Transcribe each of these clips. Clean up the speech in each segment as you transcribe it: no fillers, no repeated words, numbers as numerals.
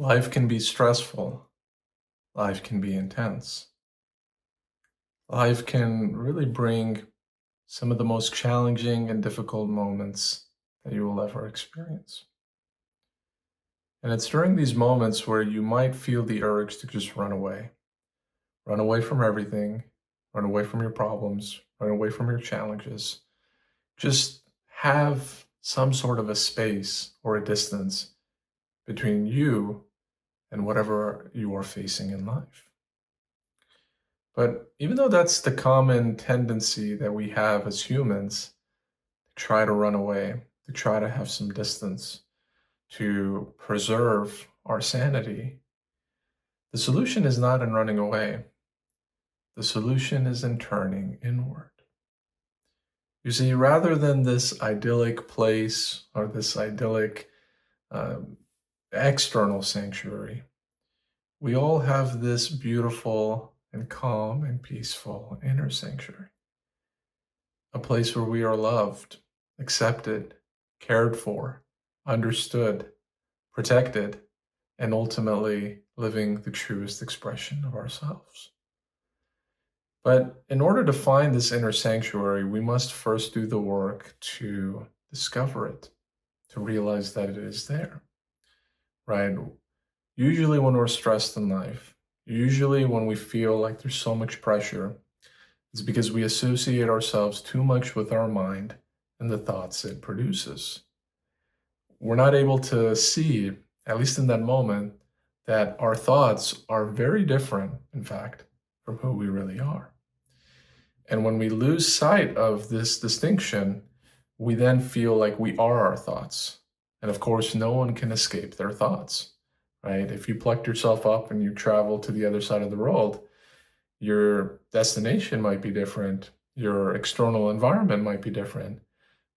Life can be stressful. Life can be intense. Life can really bring some of the most challenging and difficult moments that you will ever experience. And it's during these moments where you might feel the urge to just run away from everything, run away from your problems, run away from your challenges. Just have some sort of a space or a distance between you and whatever you are facing in life. But even though that's the common tendency that we have as humans, to try to run away, to try to have some distance, to preserve our sanity, the solution is not in running away. The solution is in turning inward. You see, rather than this idyllic place or this idyllic um, external sanctuary, we all have this beautiful and calm and peaceful inner sanctuary. A place where we are loved, accepted, cared for, understood, protected, and ultimately living the truest expression of ourselves. But in order to find this inner sanctuary, we must first do the work to discover it, to realize that it is there, right? Usually, when we're stressed in life, usually when we feel like there's so much pressure, it's because we associate ourselves too much with our mind and the thoughts it produces. We're not able to see, at least in that moment, that our thoughts are very different, in fact, from who we really are. And when we lose sight of this distinction, we then feel like we are our thoughts. And of course, no one can escape their thoughts, right? If you plucked yourself up and you travel to the other side of the world, your destination might be different, your external environment might be different,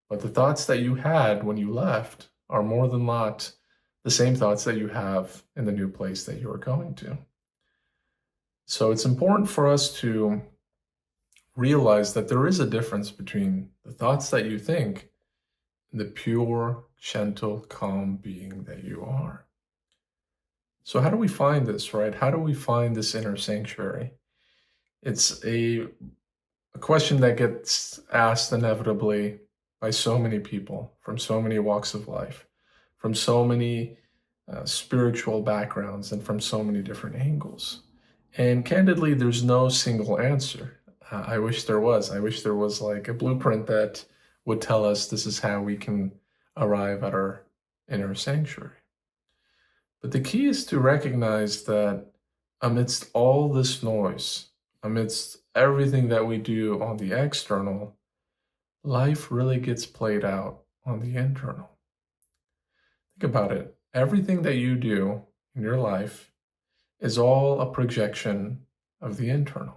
but the thoughts that you had when you left are more than not the same thoughts that you have in the new place that you're going to. So it's important for us to realize that there is a difference between the thoughts that you think and the pure, gentle, calm being that you are. So how do we find this, right? How do we find this inner sanctuary? It's a question that gets asked inevitably by so many people from so many walks of life, from so many spiritual backgrounds, and from so many different angles. And candidly, there's no single answer. I wish there was. I wish there was like a blueprint that would tell us this is how we can arrive at our inner sanctuary. But the key is to recognize that amidst all this noise, amidst everything that we do on the external, life really gets played out on the internal. Think about it. Everything that you do in your life is all a projection of the internal.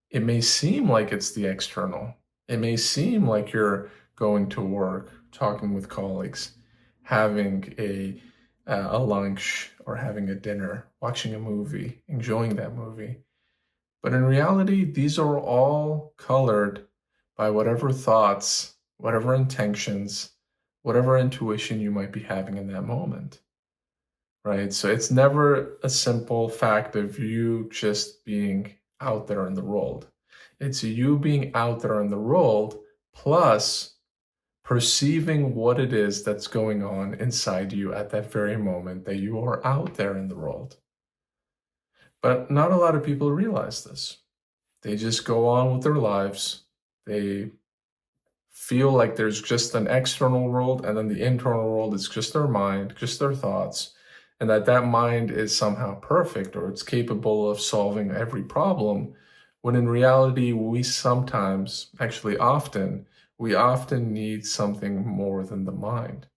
It may seem like it's the external. It may seem like you're going to work, talking with colleagues, having a lunch or having a dinner, watching a movie, enjoying that movie. But in reality, these are all colored by whatever thoughts, whatever intentions, whatever intuition you might be having in that moment, right? So it's never a simple fact of you just being out there in the world. It's you being out there in the world plus perceiving what it is that's going on inside you at that very moment that you are out there in the world. But not a lot of people realize this. They just go on with their lives. They feel like there's just an external world, and then the internal world is just their mind, just their thoughts, and that mind is somehow perfect or it's capable of solving every problem, when in reality, we sometimes, actually often, we often need something more than the mind.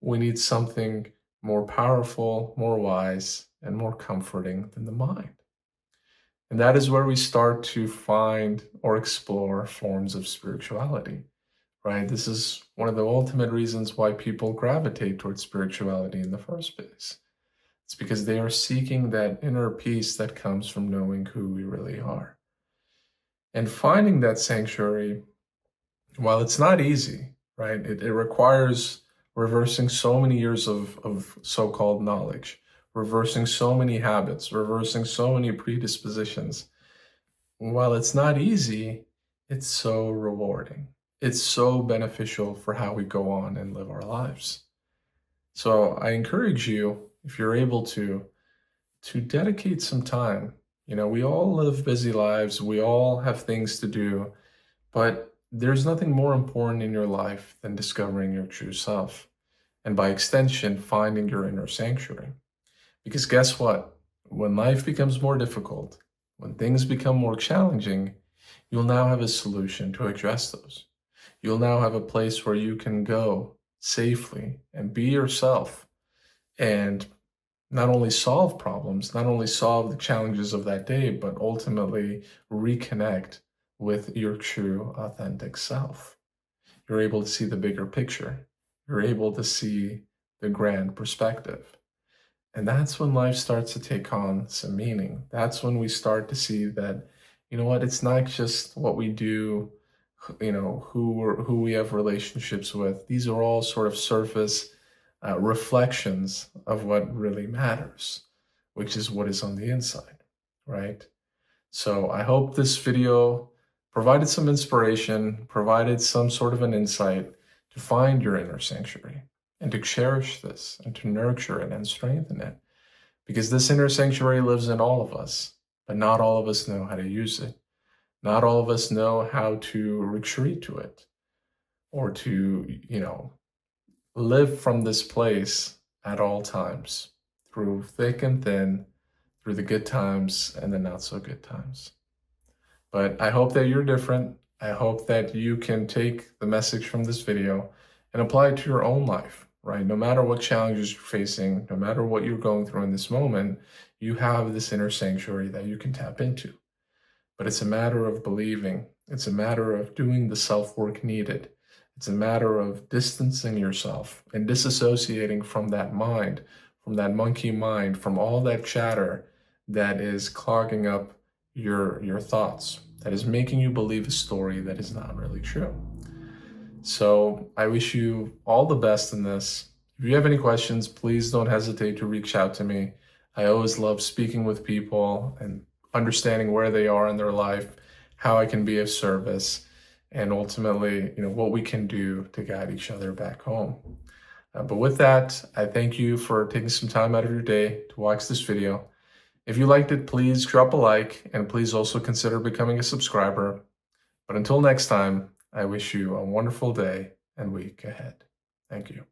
We need something more powerful, more wise, and more comforting than the mind. And that is where we start to find or explore forms of spirituality, right? This is one of the ultimate reasons why people gravitate towards spirituality in the first place. It's because they are seeking that inner peace that comes from knowing who we really are. And finding that sanctuary, while it's not easy, right? It requires reversing so many years of so-called knowledge. reversing so many habits, reversing so many predispositions. While it's not easy, it's so rewarding. It's so beneficial for how we go on and live our lives. So I encourage you, if you're able to dedicate some time. You know, we all live busy lives, we all have things to do, but there's nothing more important in your life than discovering your true self. And by extension, finding your inner sanctuary. Because guess what? When life becomes more difficult, when things become more challenging, you'll now have a solution to address those. You'll now have a place where you can go safely and be yourself and not only solve problems, not only solve the challenges of that day, but ultimately reconnect with your true, authentic self. You're able to see the bigger picture. You're able to see the grand perspective. And that's when life starts to take on some meaning. That's when we start to see that, you know what, it's not just what we do, you know, who we have relationships with. These are all sort of surface reflections of what really matters, which is what is on the inside, right? So I hope this video provided some inspiration, provided some sort of an insight to find your inner sanctuary and to cherish this and to nurture it and strengthen it. Because this inner sanctuary lives in all of us, but not all of us know how to use it. Not all of us know how to retreat to it or to, you know, live from this place at all times, through thick and thin, through the good times and the not so good times. But I hope that you're different. I hope that you can take the message from this video and apply it to your own life, right? No matter what challenges you're facing, no matter what you're going through in this moment, you have this inner sanctuary that you can tap into. But it's a matter of believing. It's a matter of doing the self-work needed. It's a matter of distancing yourself and disassociating from that mind, from that monkey mind, from all that chatter that is clogging up your thoughts, that is making you believe a story that is not really true. So I wish you all the best in this. If you have any questions, please don't hesitate to reach out to me. I always love speaking with people and understanding where they are in their life, how I can be of service, and ultimately, you know, what we can do to guide each other back home. But with that, I thank you for taking some time out of your day to watch this video. If you liked it, please drop a like and please also consider becoming a subscriber. But until next time, I wish you a wonderful day and week ahead. Thank you.